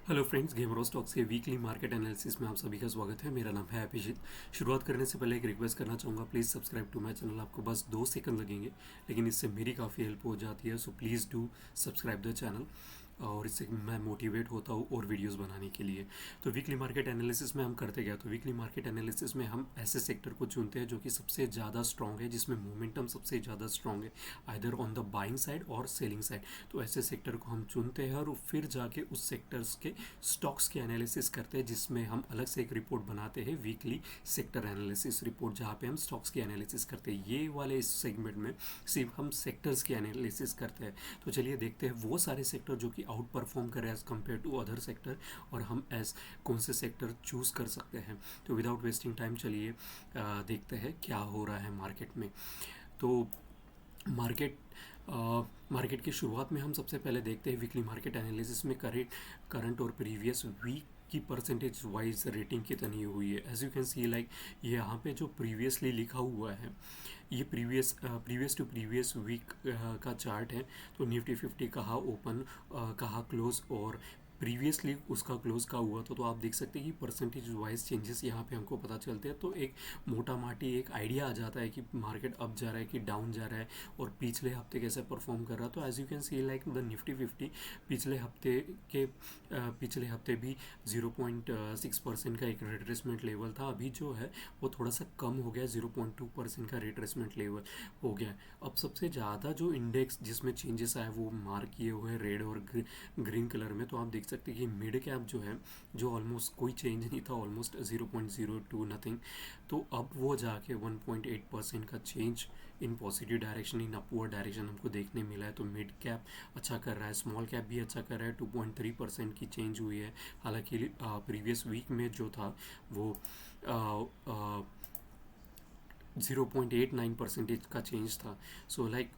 Hello friends, गेमरो stocks के weekly market analysis में आप सभी का स्वागत है। मेरा नाम है अभिजीत। शुरुआत करने से पहले एक रिक्वेस्ट करना चाहूँगा, please subscribe to my channel. आपको बस 2 सेकंड लगेंगे, लेकिन इससे मेरी काफ़ी हेल्प हो जाती है। So please do subscribe the channel, और इससे मैं मोटिवेट होता हूँ और वीडियोस बनाने के लिए। तो वीकली मार्केट एनालिसिस में हम करते क्या, तो वीकली मार्केट एनालिसिस में हम ऐसे सेक्टर को चुनते हैं जो कि सबसे ज़्यादा स्ट्रॉन्ग है, जिसमें मोमेंटम सबसे ज़्यादा स्ट्रॉन्ग है, either on the buying side और सेलिंग साइड। तो ऐसे सेक्टर को हम चुनते हैं और फिर जाके उस सेक्टर्स के स्टॉक्स की एनालिसिस करते हैं, जिसमें हम अलग से एक रिपोर्ट बनाते हैं, वीकली सेक्टर एनालिसिस रिपोर्ट, जहाँ पे हम स्टॉक्स की एनालिसिस करते हैं। ये वाले इस सेगमेंट में सिर्फ हम सेक्टर्स की एनालिसिस करते हैं। तो चलिए देखते हैं वो सारे सेक्टर जो कि आउट परफॉर्म कर रहे हैं as compared to other sector, और हम एज कौन से सेक्टर चूज़ कर सकते हैं। तो विदाउट वेस्टिंग टाइम चलिए देखते हैं क्या हो रहा है मार्केट में। तो मार्केट मार्केट की शुरुआत में हम सबसे पहले देखते हैं वीकली मार्केट एनालिसिस में करंट और प्रीवियस वीक की परसेंटेज वाइज रेटिंग कितनी हुई है। As you can see, like यहाँ पे जो प्रीवियसली लिखा हुआ है, ये प्रीवियस टू प्रीवियस वीक का चार्ट है। तो निफ्टी 50 कहाँ ओपन, कहाँ क्लोज, और प्रीवियसली उसका क्लोज का हुआ तो आप देख सकते हैं कि परसेंटेज वाइज चेंजेस यहाँ पे हमको पता चलते हैं। तो एक मोटा माटी एक आइडिया आ जाता है कि मार्केट अप जा रहा है कि डाउन जा रहा है, और पिछले हफ्ते कैसे परफॉर्म कर रहा है। तो as you can see, like the Nifty 50 पिछले हफ्ते भी 0.6% का एक रिट्रेसमेंट लेवल था। अभी जो है वो थोड़ा सा कम हो गया, 0.2% का रिट्रेसमेंट लेवल हो गया। अब सबसे ज़्यादा जो इंडेक्स जिसमें चेंजेस आया वो मार्क किए हुए हैं रेड और ग्रीन कलर में। तो आप देख सकते हैं कि मिड कैप जो है, जो ऑलमोस्ट कोई चेंज नहीं था, ऑलमोस्ट 0.02 नथिंग, तो अब वो जाके 1.8% का change in positive direction, in upward direction हमको देखने मिला है। तो मिड कैप अच्छा कर रहा है, स्मॉल कैप भी अच्छा कर रहा है, 2.3% की चेंज हुई है। हालांकि प्रीवियस वीक में जो था वो 0.89% का चेंज था। सो लाइक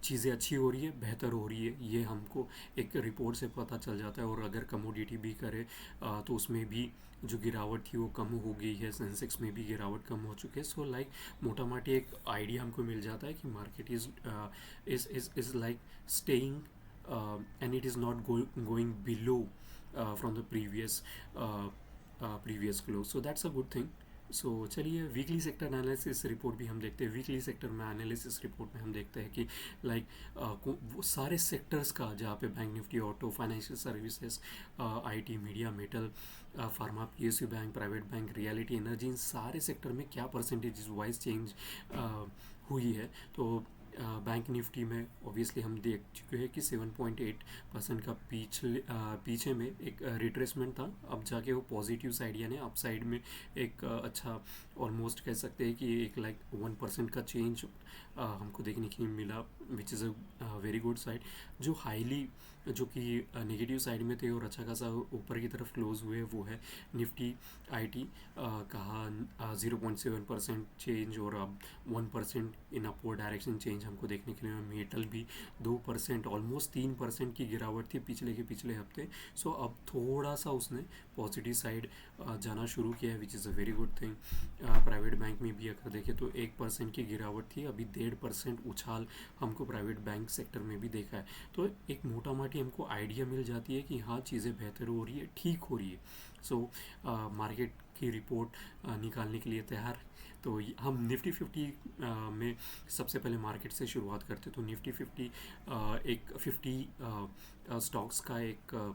चीज़ें अच्छी हो रही है, बेहतर हो रही है, ये हमको एक रिपोर्ट से पता चल जाता है। और अगर कमोडिटी भी करे तो उसमें भी जो गिरावट थी वो कम हो गई है, सेंसेक्स में भी गिरावट कम हो चुकी है। सो लाइक मोटा माटी एक आइडिया हमको मिल जाता है कि market is like staying and it is not going below from the previous close. So that's a good thing. So चलिए वीकली सेक्टर एनालिसिस रिपोर्ट भी हम देखते हैं। वीकली सेक्टर में एनालिसिस रिपोर्ट में हम देखते हैं कि लाइक वो सारे सेक्टर्स का, जहाँ पे bank nifty, auto, financial services, IT, media, metal, pharma, PSU bank, private bank, realty, energy, इन सारे सेक्टर में क्या परसेंटेज वाइज चेंज हुई है। तो बैंक निफ्टी में ऑब्वियसली हम देख चुके हैं कि 7.8% का पीछे में एक रिट्रेसमेंट था। अब जाके वो पॉजिटिव साइड यानी अप साइड में एक अच्छा, ऑलमोस्ट कह सकते हैं कि एक लाइक 1% का चेंज हमको देखने के लिए मिला, विच is a very good side. जो हाईली, जो कि नेगेटिव साइड में थे और अच्छा खासा ऊपर की तरफ क्लोज हुए, वो है निफ्टी आईटी, कहा 0.7% चेंज, और अब 1% इन अपवर्ड डायरेक्शन चेंज हमको देखने के लिए। मेटल भी 2%, ऑलमोस्ट 3% की गिरावट थी पिछले हफ्ते। सो अब थोड़ा सा उसने पॉजिटिव साइड जाना शुरू किया है, which is a very good thing. Private bank में भी अगर देखें तो 1% की गिरावट थी, अभी 1.5% उछाल हमको प्राइवेट बैंक सेक्टर में भी देखा है। तो एक मोटा माटी हमको आइडिया मिल जाती है कि हाँ, चीज़ें बेहतर हो रही है, ठीक हो रही है। सो मार्केट की रिपोर्ट निकालने के लिए तैयार। तो हम निफ्टी 50 में सबसे पहले मार्केट से शुरुआत करते। तो निफ्टी 50 एक 50 स्टॉक्स का एक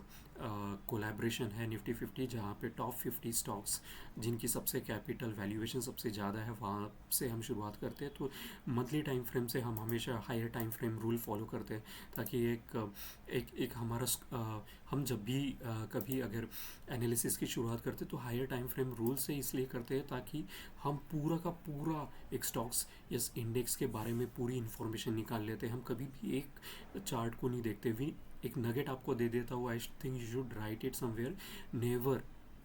कोलैबोरेशन है निफ्टी 50, जहाँ पे टॉप 50 स्टॉक्स जिनकी सबसे कैपिटल वैल्यूएशन सबसे ज़्यादा है, वहाँ से हम शुरुआत करते हैं। तो मंथली टाइम फ्रेम से हम हमेशा higher time frame rule follow करते हैं, ताकि एक हमारा हम जब भी कभी अगर एनालिसिस की शुरुआत करते हैं तो हायर टाइम फ्रेम रूल से इसलिए करते हैं ताकि हम पूरा का पूरा एक स्टॉक्स या इंडेक्स के बारे में पूरी इन्फॉर्मेशन निकाल लेते हैं। हम कभी भी एक चार्ट को नहीं देखते। भी एक नगेट आपको दे देता हूँ, I think you should write it somewhere,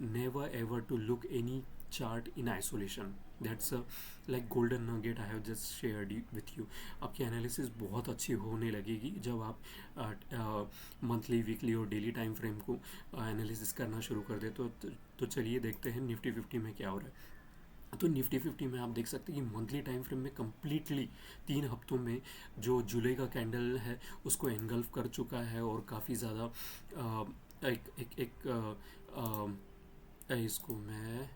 never ever to look any chart in isolation. That's a like golden nugget I have just shared with you. आपकी एनालिसिस बहुत अच्छी होने लगेगी जब आप मंथली, वीकली और डेली टाइम फ्रेम को analysis करना शुरू कर दे। तो चलिए देखते हैं निफ्टी 50 में क्या हो रहा है। तो निफ्टी 50 में आप देख सकते हैं कि मंथली टाइम फ्रेम में कम्प्लीटली 3 हफ्तों में जो जुलाई का कैंडल है उसको एनगल्फ कर चुका है, और काफ़ी ज़्यादा एक एक एक इसको मैं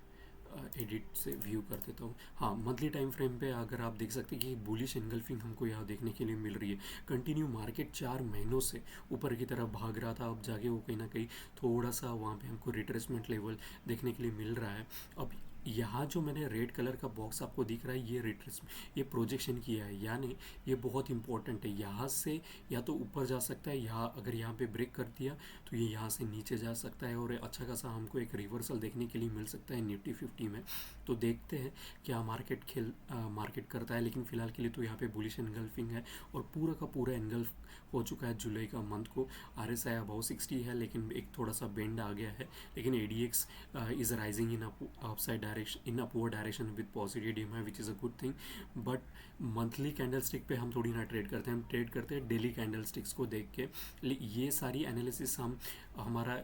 एडिट से व्यू कर देता हूँ। हाँ, मंथली टाइम फ्रेम पे अगर आप देख सकते हैं कि बुलिश एनगल्फिंग हमको यहाँ देखने के लिए मिल रही है। कंटिन्यू मार्केट 4 महीनों से ऊपर की तरफ भाग रहा था, अब जाके वो कहीं ना कहीं थोड़ा सा वहाँ पे हमको रिट्रेसमेंट लेवल देखने के लिए मिल रहा है। अब यहाँ जो मैंने रेड कलर का बॉक्स आपको दिख रहा है, ये रिट्रेस, ये प्रोजेक्शन किया है, यानी ये बहुत इंपॉर्टेंट है। यहाँ से या तो ऊपर जा सकता है, यहाँ अगर यहाँ पे ब्रेक कर दिया तो ये यहाँ से नीचे जा सकता है, और अच्छा खासा हमको एक रिवर्सल देखने के लिए मिल सकता है निफ्टी 50 में। तो देखते हैं क्या मार्केट करता है, लेकिन फिलहाल के लिए तो यहाँ पे बुलिश एनगल्फिंग है, और पूरा का पूरा एनगल्फ हो चुका है जुलाई का मंथ को। RSI अबाउ 60 है, लेकिन एक थोड़ा सा बेंड आ गया है, लेकिन ADX is rising in upside direction, in upward direction with positive DMI, which is a good thing. But monthly candle stick पे हम थोड़ी ना ट्रेड करते हैं, हम ट्रेड करते हैं डेली कैंडल स्टिक्स को देख के। ये सारी एनालिसिस हम हमारा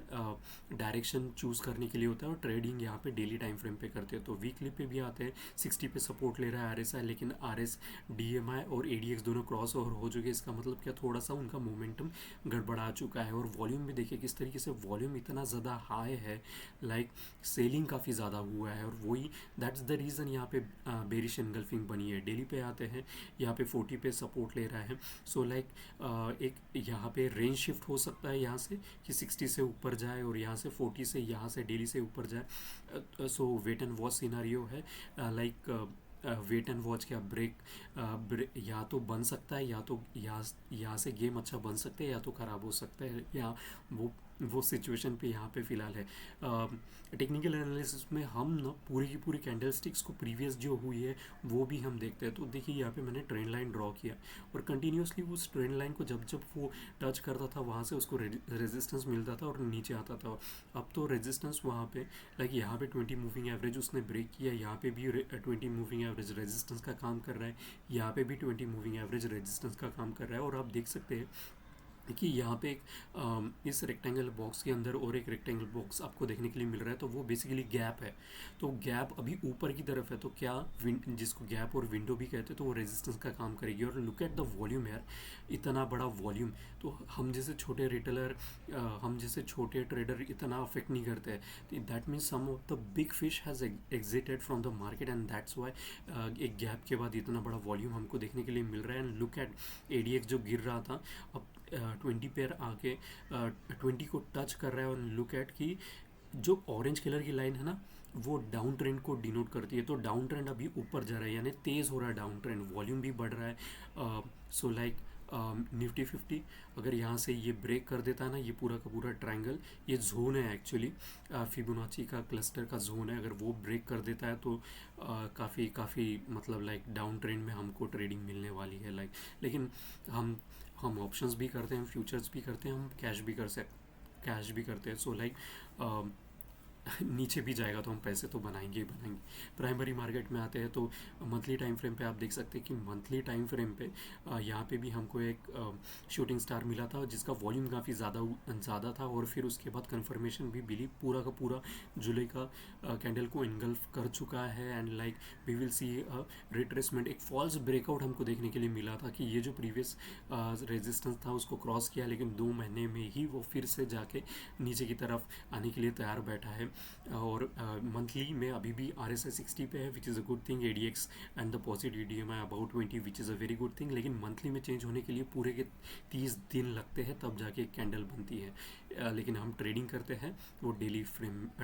डायरेक्शन चूज़ करने के लिए होता है, और ट्रेडिंग यहाँ पे डेली टाइम फ्रेम पे करते हैं। तो वीकली पे भी आते हैं, 60 पे सपोर्ट ले रहा है RSI, लेकिन RS DMI और ADX दोनों क्रॉस ओवर हो चुके हैं। इसका मतलब क्या, थोड़ा सा उनका मोमेंटम गड़बड़ा चुका है। और वॉल्यूम भी देखिए किस तरीके से वॉल्यूम इतना ज़्यादा हाई है, लाइक सेलिंग काफ़ी ज़्यादा हुआ है, और वही दैट्स द रीज़न यहाँ पे बेरिश एनगल्फिंग बनी है। डेली पे आते हैं, यहाँ पे 40 पे सपोर्ट ले रहा है। सो लाइक एक यहाँ पे रेंज शिफ्ट हो सकता है यहाँ से कि 60 से ऊपर जाए, और यहाँ से 40 से यहाँ से डेली से ऊपर जाए। सो वेट एंड वॉच सिनारियो है, लाइक वेट एंड वॉच क्या ब्रेक या तो बन सकता है, या तो यहाँ से गेम अच्छा बन सकता है, या तो ख़राब हो सकता है। या वो सिचुएशन पे यहाँ पे फ़िलहाल है। टेक्निकल एनालिसिस में हम ना पूरी की पूरी कैंडल स्टिक्स को प्रीवियस जो हुई है वो भी हम देखते हैं। तो देखिए यहाँ पे मैंने ट्रेंड लाइन ड्रॉ किया, और कंटिन्यूसली उस ट्रेंड लाइन को जब जब वो टच करता था, वहाँ से उसको रेजिस्टेंस मिलता था और नीचे आता था। अब तो रेजिस्टेंस वहाँ पे, लाइक यहाँ पे 20 मूविंग एवरेज उसने ब्रेक किया, यहाँ पे भी 20 मूविंग एवरेज रेजिस्टेंस का काम कर रहा है, यहाँ पे भी 20 मूविंग एवरेज रेजिस्टेंस का काम कर रहा है। और आप देख सकते हैं कि यहाँ पे इस रेक्टेंगल बॉक्स के अंदर और एक रेक्टेंगल बॉक्स आपको देखने के लिए मिल रहा है, तो वो बेसिकली गैप है। तो गैप अभी ऊपर की तरफ है, तो क्या जिसको गैप और विंडो भी कहते हैं, तो वो रेजिस्टेंस का काम करेगी। और लुक एट द वॉल्यूम यार, इतना बड़ा वॉल्यूम, तो हम जैसे छोटे रिटेलर, हम जैसे छोटे ट्रेडर इतना अफेक्ट नहीं करते हैं। That means some of the big fish has exited from the market, and that's why एक गैप के बाद इतना बड़ा वॉल्यूम हमको देखने के लिए मिल रहा है। एंड लुक एट ADX जो गिर रहा था, अब 20 पेयर आके 20 को टच कर रहा है। और लुक एट कि जो ऑरेंज कलर की लाइन है ना, वो डाउन ट्रेंड को डिनोट करती है। तो डाउन ट्रेंड अभी ऊपर जा रहा है, यानी तेज़ हो रहा है डाउन ट्रेंड, वॉल्यूम भी बढ़ रहा है। सो लाइक निफ्टी 50 अगर यहाँ से ये ब्रेक कर देता है ना, ये पूरा का पूरा ट्रायंगल, ये जोन है एक्चुअली, फिबोनाची का क्लस्टर का जोन है। अगर वो ब्रेक कर देता है तो काफ़ी मतलब लाइक डाउन ट्रेंड में हमको ट्रेडिंग मिलने वाली है। लाइक लेकिन हम ऑप्शंस भी करते हैं, फ्यूचर्स भी करते हैं, हम कैश भी करते हैं। सो लाइक नीचे भी जाएगा तो हम पैसे तो बनाएंगे ही बनाएंगे। प्राइमरी मार्केट में आते हैं तो मंथली टाइम फ्रेम पे आप देख सकते हैं कि मंथली टाइम फ्रेम पे यहाँ पे भी हमको एक शूटिंग स्टार मिला था, जिसका वॉल्यूम काफ़ी ज़्यादा था, और फिर उसके बाद कंफर्मेशन भी मिली। पूरा का पूरा जुलाई का कैंडल को इनगल्फ कर चुका है, and like we will see retracement, एक फॉल्स ब्रेकआउट हमको देखने के लिए मिला था कि ये जो प्रीवियस रेजिस्टेंस था उसको क्रॉस किया, लेकिन 2 महीने में ही वो फिर से जाके नीचे की तरफ आने के लिए तैयार बैठा है। और मंथली में अभी भी RSI 60 पे है, which is a good thing. ADX and the positive DMI about 20, which is a very good thing. लेकिन मंथली में चेंज होने के लिए पूरे के 30 दिन लगते हैं, तब जाके एक कैंडल बनती है। लेकिन हम ट्रेडिंग करते हैं वो डेली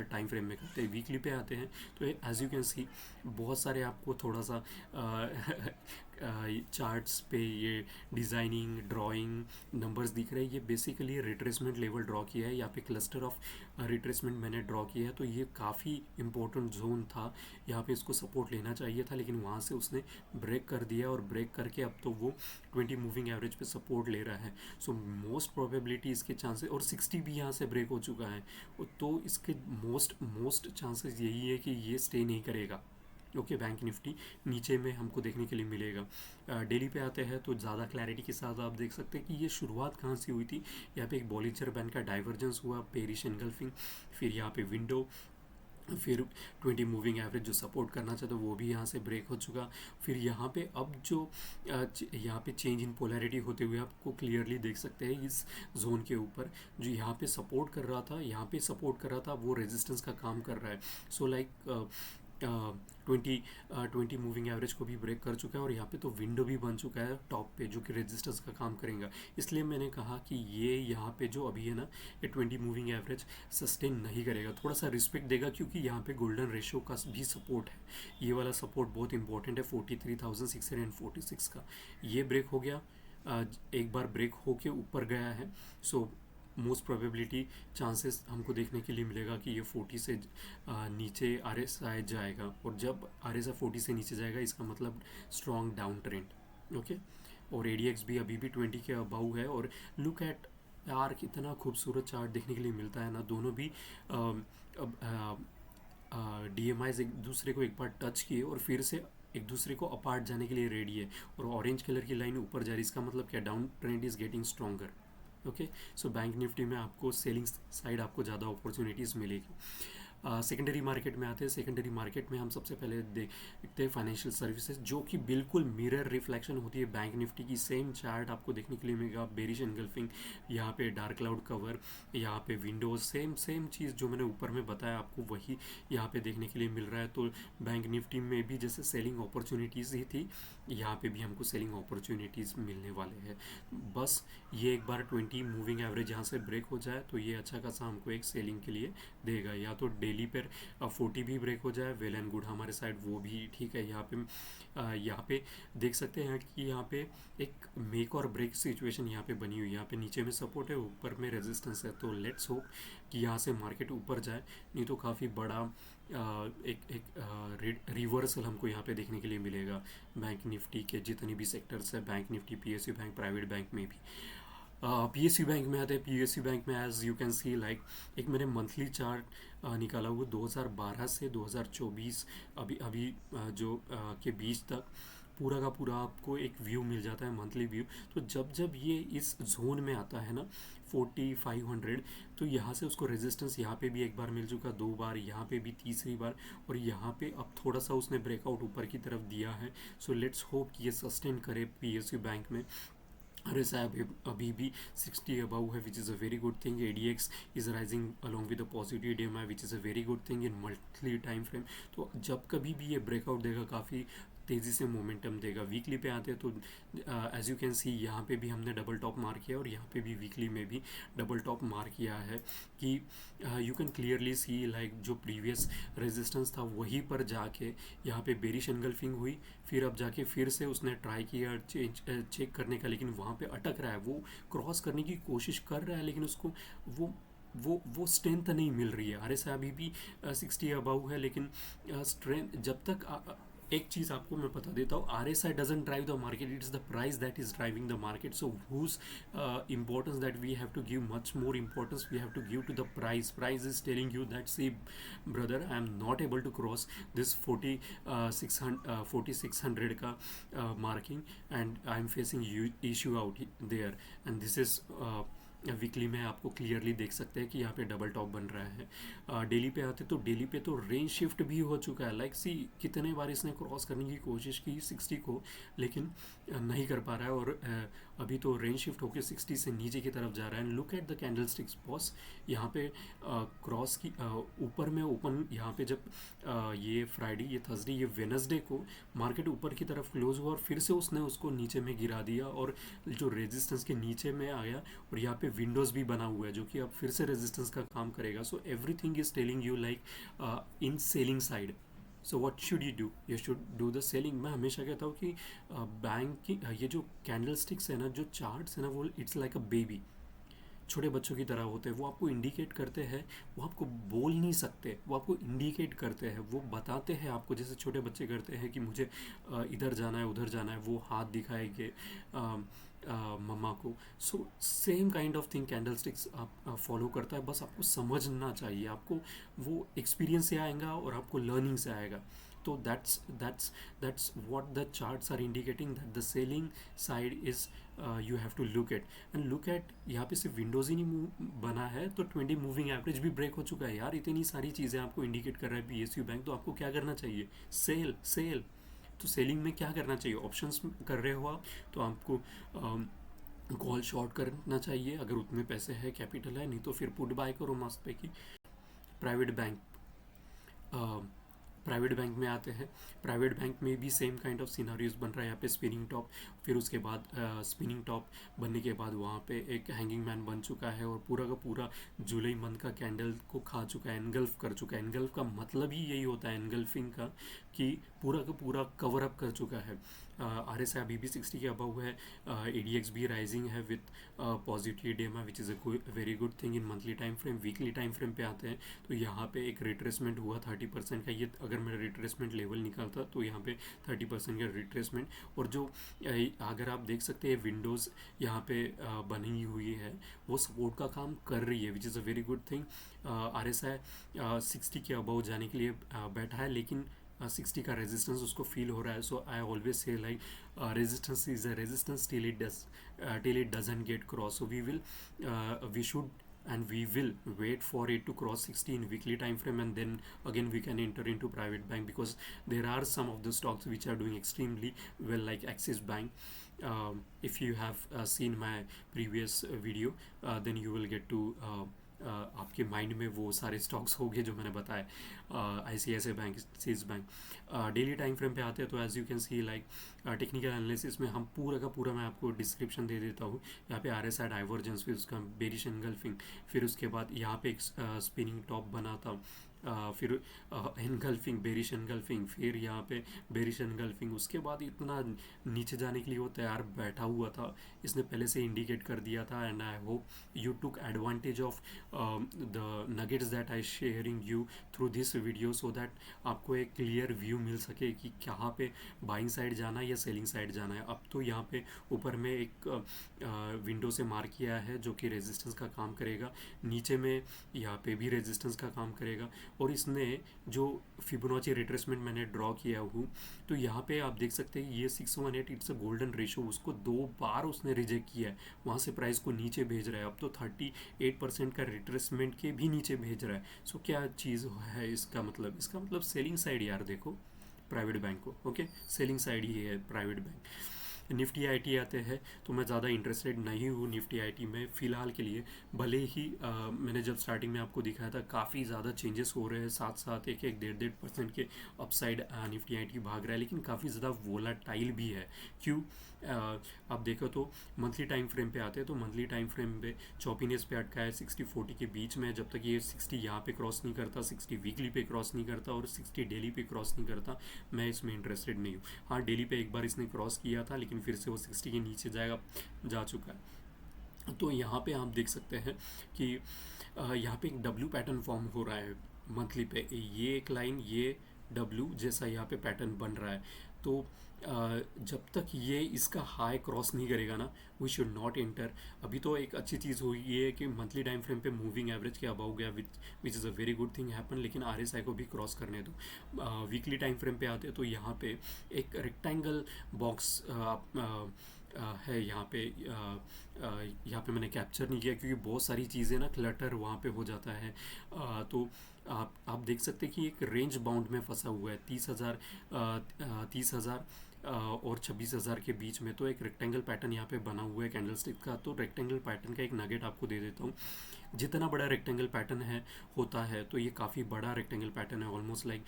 टाइम फ्रेम में करते हैं। वीकली पे आते हैं तो एज यू कैन सी बहुत सारे आपको थोड़ा सा चार्ट्स पे ये डिज़ाइनिंग, ड्राइंग, नंबर्स दिख रहे हैं। ये बेसिकली रिट्रेसमेंट लेवल ड्रॉ किया है, यहाँ पे क्लस्टर ऑफ रिट्रेसमेंट मैंने ड्रॉ किया है। तो ये काफ़ी इंपॉर्टेंट जोन था, यहाँ पे इसको सपोर्ट लेना चाहिए था, लेकिन वहाँ से उसने ब्रेक कर दिया, और ब्रेक करके अब तो वो 20 मूविंग एवरेज पे सपोर्ट ले रहा है। सो मोस्ट प्रोबेबिलिटी इसके चांसेस, और 60 भी यहाँ से ब्रेक हो चुका है, तो इसके मोस्ट चांसेस यही है कि ये स्टे नहीं करेगा। ओके, बैंक निफ्टी नीचे में हमको देखने के लिए मिलेगा। डेली पे आते हैं तो ज़्यादा क्लैरिटी के साथ आप देख सकते हैं कि ये शुरुआत कहाँ से हुई थी। यहाँ पे एक बॉलिंजर बैंड का डाइवर्जेंस हुआ, पेरिश एनगल्फिंग, फिर यहाँ पे विंडो, फिर 20 मूविंग एवरेज जो सपोर्ट करना चाहता है वो भी यहाँ से ब्रेक हो चुका। फिर यहाँ पे अब जो यहाँ पे चेंज इन पोलैरिटी होते हुए आपको क्लियरली देख सकते हैं इस जोन के ऊपर, जो यहाँ पे सपोर्ट कर रहा था, यहाँ पे सपोर्ट कर रहा था, वो रेजिस्टेंस का काम कर रहा है। सो लाइक 20 मूविंग एवरेज को भी ब्रेक कर चुका है, और यहाँ पे तो विंडो भी बन चुका है टॉप पे जो कि रेजिस्टेंस का काम करेगा। इसलिए मैंने कहा कि ये यहाँ पे जो अभी है ना, ये 20 मूविंग एवरेज सस्टेन नहीं करेगा, थोड़ा सा रिस्पेक्ट देगा, क्योंकि यहाँ पे गोल्डन रेशियो का भी सपोर्ट है। ये वाला सपोर्ट बहुत इंपॉर्टेंट है 43,646 का। ये ब्रेक हो गया, एक बार ब्रेक होके ऊपर गया है। सो मोस्ट प्रोबेबिलिटी चांसेस हमको देखने के लिए मिलेगा कि ये 40 से नीचे RSI जाएगा, और जब RSI 40 से नीचे जाएगा इसका मतलब स्ट्रॉन्ग डाउन ट्रेंड। ओके, और ADX भी अभी भी 20 के अबाउ है। और लुक एट यार, कितना खूबसूरत चार्ट देखने के लिए मिलता है ना, दोनों भी DMIs एक दूसरे को एक बार टच किए और फिर से एक दूसरे को अपार्ट जाने के लिए रेडी है, और ऑरेंज कलर की लाइन ऊपर जा रही है, इसका मतलब क्या, down trend is getting stronger. Okay, so bank Nifty में आपको सेलिंग साइड आपको ज़्यादा अपॉर्चुनिटीज़ मिलेगी। सेकेंडरी मार्केट में आते हैं। सेकेंडरी मार्केट में हम सबसे पहले देखते हैं फाइनेंशियल सर्विसेज, जो कि बिल्कुल मिरर रिफ्लेक्शन होती है बैंक निफ्टी की। सेम चार्ट आपको देखने के लिए मिलेगा, बेरिश एनगल्फिंग, यहाँ पे डार्क क्लाउड कवर, यहाँ पे विंडोज, सेम चीज़ जो मैंने ऊपर में बताया आपको वही यहाँ पे देखने के लिए मिल रहा है। तो बैंक निफ्टी में भी जैसे सेलिंग अपॉर्चुनिटीज़ ही थी, यहाँ पे भी हमको सेलिंग अपॉर्चुनिटीज़ मिलने वाले हैं। बस ये एक बार 20 मूविंग एवरेज यहाँ से ब्रेक हो जाए तो ये अच्छा खासा हमको एक सेलिंग के लिए देगा। या तो डेली पर 40 भी ब्रेक हो जाए, वेल एंड गुड, हमारे साइड वो भी ठीक है। यहाँ पे देख सकते हैं कि यहाँ पे एक मेक और ब्रेक सिचुएशन यहाँ पे बनी हुई है। यहाँ पे नीचे में सपोर्ट है, ऊपर में रेजिस्टेंस है। तो लेट्स होप कि यहाँ से मार्केट ऊपर जाए, नहीं तो काफ़ी बड़ा एक रिवर्सल हमको यहाँ पे देखने के लिए मिलेगा बैंक निफ्टी के जितने भी सेक्टर्स है, bank Nifty, PSU bank, private bank में भी। PSU बैंक में आते हैं। PSU बैंक में as you can see like, एक मैंने मंथली चार्ट निकाला हुआ 2012 से 2024 अभी जो के बीच तक पूरा का पूरा आपको एक व्यू मिल जाता है, मंथली व्यू। तो जब जब ये इस जोन में आता है ना 4500, तो यहाँ से उसको रेजिस्टेंस यहाँ पे भी एक बार मिल चुका, 2 बार, यहाँ पे भी तीसरी बार, और यहाँ पे अब थोड़ा सा उसने ब्रेकआउट ऊपर की तरफ दिया है। सो लेट्स होप कि ये सस्टेन करे PSU बैंक में। RSI अभी भी 60 अबव है, which is a very good thing. ADX is rising along with a positive DMI, which is a very good thing in monthly time frame. तो जब कभी भी ये ब्रेकआउट देगा काफ़ी तेज़ी से मोमेंटम देगा। वीकली पे आते हैं तो एज यू कैन सी यहाँ पे भी हमने डबल टॉप मार किया, और यहाँ पे भी वीकली में भी डबल टॉप मार किया है कि you can clearly see like जो प्रीवियस रेजिस्टेंस था वहीं पर जाके यहाँ पे बेरिश एनगल्फिंग हुई, फिर अब जाके फिर से उसने ट्राई किया चेक करने का, लेकिन वहाँ पे अटक रहा है। वो क्रॉस करने की कोशिश कर रहा है, लेकिन उसको वो स्ट्रेंथ नहीं मिल रही है। RSI अभी भी 60 अबव है, लेकिन स्ट्रेंथ जब तक एक चीज़ आपको मैं बता देता हूँ, RSI doesn't drive the market, it is the price that is driving the market. So whose importance that we have to give, much more importance we have to give to the price is telling you that, see brother, I am not able to cross this 4600 का marking, and I am facing issue out there, and this is weekly में आपको clearly देख सकते हैं कि यहाँ पे double top बन रहा है। डेली पे आते तो डेली पे तो रेंज शिफ्ट भी हो चुका है, लाइक सी कितने बार इसने क्रॉस करने की कोशिश की 60 को, लेकिन नहीं कर पा रहा है, और अभी तो रेंज शिफ्ट होकर 60 से नीचे की तरफ जा रहा है। Look at the candle sticks boss, यहाँ पे क्रॉस की ऊपर में ओपन, यहाँ पे जब ये फ्राइडे, ये थर्सडे, ये वेनसडे को मार्केट ऊपर की तरफ क्लोज हुआ, और फिर से उसने उसको नीचे में गिरा दिया, और जो रेजिस्टेंस के नीचे में आया, और यहाँ पे विंडोज भी बना हुआ है जो कि अब फिर से रेजिस्टेंस का काम करेगा। So everything is telling you like in selling side. So what should you do? You should do the selling. मैं हमेशा कहता हूँ कि बैंक की ये जो कैंडल स्टिक्स है ना, जो चार्ट्स है ना, वो इट्स लाइक अ बेबी, छोटे बच्चों की तरह होते हैं। वो आपको इंडिकेट करते हैं, वो आपको बोल नहीं सकते, वो आपको इंडिकेट करते हैं, वो बताते हैं आपको, जैसे छोटे बच्चे करते हैं कि मुझे इधर जाना है, उधर जाना है, वो हाथ दिखाएंगे, मम्मा को। So same kind of thing candle sticks आप फॉलो करता है, बस आपको समझना चाहिए, आपको वो एक्सपीरियंस से आएगा और आपको लर्निंग से आएगा। तो that's what the charts are indicating, that the selling side is you have to look at यहाँ पे सिर्फ विंडोज़ ही नहीं बना है, तो 20 मूविंग एवरेज भी ब्रेक हो चुका है यार। इतनी सारी चीज़ें आपको इंडिकेट कर रहा है PSU बैंक, तो आपको क्या करना चाहिए? Cell cell. तो सेलिंग में क्या करना चाहिए? ऑप्शंस कर रहे हो आप, तो आपको कॉल शॉर्ट करना चाहिए अगर उतने पैसे है, कैपिटल है, नहीं तो फिर पुट बाय करो मस्त पे की। प्राइवेट बैंक, प्राइवेट बैंक में आते हैं। प्राइवेट बैंक में भी सेम काइंड ऑफ सिनारियोज बन रहा है यहाँ पे। स्पिनिंग टॉप, फिर उसके बाद स्पिनिंग टॉप बनने के बाद वहाँ पे एक हैंगिंग मैन बन चुका है और पूरा का पूरा जुलाई मंथ का कैंडल को खा चुका है, एनगल्फ कर चुका है। एनगल्फ का मतलब ही यही होता है एनगल्फिंग का, कि पूरा का पूरा कवर अप कर चुका है। RSI अभी भी 60 के अबव है, ADX भी राइजिंग है विथ पॉजिटिव डेमा, विच is a very good thing in monthly time frame. Weekly time frame पे आते हैं तो यहाँ पे एक रिट्रेसमेंट हुआ 30% का। ये अगर मेरा रिट्रेसमेंट लेवल निकलता तो यहाँ पे 30% का रिट्रेसमेंट। और जो अगर आप देख सकते हैं विंडोज़ यहाँ पे बनी हुई है, वो सपोर्ट का काम कर रही है, which is a very good thing. RSI 60 के अबव जाने के लिए बैठा है, लेकिन 60 का रेजिस्टेंस उसको फील हो रहा है। So I always say like resistance is a resistance till it doesn't get crossed. So we should and we will wait for it to cross 60 in weekly time frame, and then again we can enter into private bank, because there are some of the stocks which are doing extremely well, like Axis Bank. If you have seen my previous video, then you will get to आपके mind में वो सारे stocks हो गए जो मैंने बताए। ICICI bank, Axis bank. Daily time frame पे आते हैं तो as you can see like technical analysis में हम पूरा का पूरा मैं आपको डिस्क्रिप्शन दे देता हूँ। यहाँ पे RSI डाइवर्जेंस, फिर उसका बेरिश एनगल्फिंग, फिर उसके बाद यहाँ पे एक स्पिनिंग टॉप बना था, फिर एनगल्फिंग, बेरिश एनगल्फिंग, फिर यहाँ पे बेरिश एनगल्फिंग। उसके बाद इतना नीचे जाने के लिए वो तैयार बैठा हुआ था, इसने पहले से इंडिकेट कर दिया था। And I hope you took advantage of the nuggets that I sharing you through this video, so that आपको एक क्लियर व्यू मिल सके कि कहाँ पे बाइंग साइड जाना है या सेलिंग साइड जाना है। अब तो यहाँ पे ऊपर में एक विंडो से मार्क किया है जो कि रेजिस्टेंस का काम करेगा, नीचे में यहाँ पे भी रेजिस्टेंस का काम करेगा। और इसने जो फिबोनाची रिट्रेसमेंट मैंने ड्रॉ किया हूँ, तो यहाँ पे आप देख सकते हैं ये 618 इट्स अ गोल्डन रेशो, उसको 2 बार उसने रिजेक्ट किया है, वहाँ से प्राइस को नीचे भेज रहा है। अब तो 38% का रिट्रेसमेंट के भी नीचे भेज रहा है। सो क्या चीज़ है इसका मतलब? इसका मतलब सेलिंग साइड यार देखो प्राइवेट बैंक को। ओके, सेलिंग साइड ही है प्राइवेट बैंक। निफ्टी IT आते हैं तो मैं ज़्यादा इंटरेस्टेड नहीं हूँ निफ्टी IT में फ़िलहाल के लिए। भले ही मैंने जब स्टार्टिंग में आपको दिखाया था काफ़ी ज़्यादा चेंजेस हो रहे हैं, साथ साथ एक 1.5% के अपसाइड निफ्टी IT भाग रहा है, लेकिन काफ़ी ज़्यादा वोलाटाइल भी है। क्यों? आप देखो तो मंथली टाइम फ्रेम पे आते हैं तो मंथली टाइम फ्रेम पे चौपीनेस पे अटका है 60-40 के बीच में। जब तक ये 60 यहाँ पे क्रॉस नहीं करता, 60 वीकली पे क्रॉस नहीं करता और 60 डेली पे क्रॉस नहीं करता, मैं इसमें इंटरेस्टेड नहीं हूँ। हाँ, डेली पे एक बार इसने क्रॉस किया था, लेकिन फिर से वो 60 के नीचे जा चुका है। तो यहाँ पे आप देख सकते हैं कि यहाँ पे एक W पैटर्न फॉर्म हो रहा है मंथली पे। ये एक लाइन, ये W जैसा यहाँ पे पैटर्न बन रहा है। तो जब तक ये इसका हाई क्रॉस नहीं करेगा ना, वी शुड नॉट एंटर। अभी तो एक अच्छी चीज़ हुई है कि मंथली टाइम फ्रेम पे मूविंग एवरेज के अबाउ गया, विच is a very good thing happen, लेकिन RSI को भी क्रॉस करने दो। वीकली टाइम फ्रेम पे आते हैं तो यहाँ पे एक रेक्टेंगल बॉक्स है यहाँ पे। यहाँ पे मैंने कैप्चर नहीं किया क्योंकि बहुत सारी चीज़ें ना क्लटर वहाँ पे हो जाता है। तो आप देख सकते हैं कि एक रेंज बाउंड में फंसा हुआ है 30,000 और 26,000 के बीच में। तो एक रेक्टेंगल पैटर्न यहाँ पे बना हुआ है कैंडल स्टिक का। तो रेक्टेंगल पैटर्न का एक नगेट आपको दे देता हूँ। जितना बड़ा रेक्टेंगल पैटर्न है होता है, तो ये काफ़ी बड़ा रेक्टेंगल पैटर्न है, ऑलमोस्ट लाइक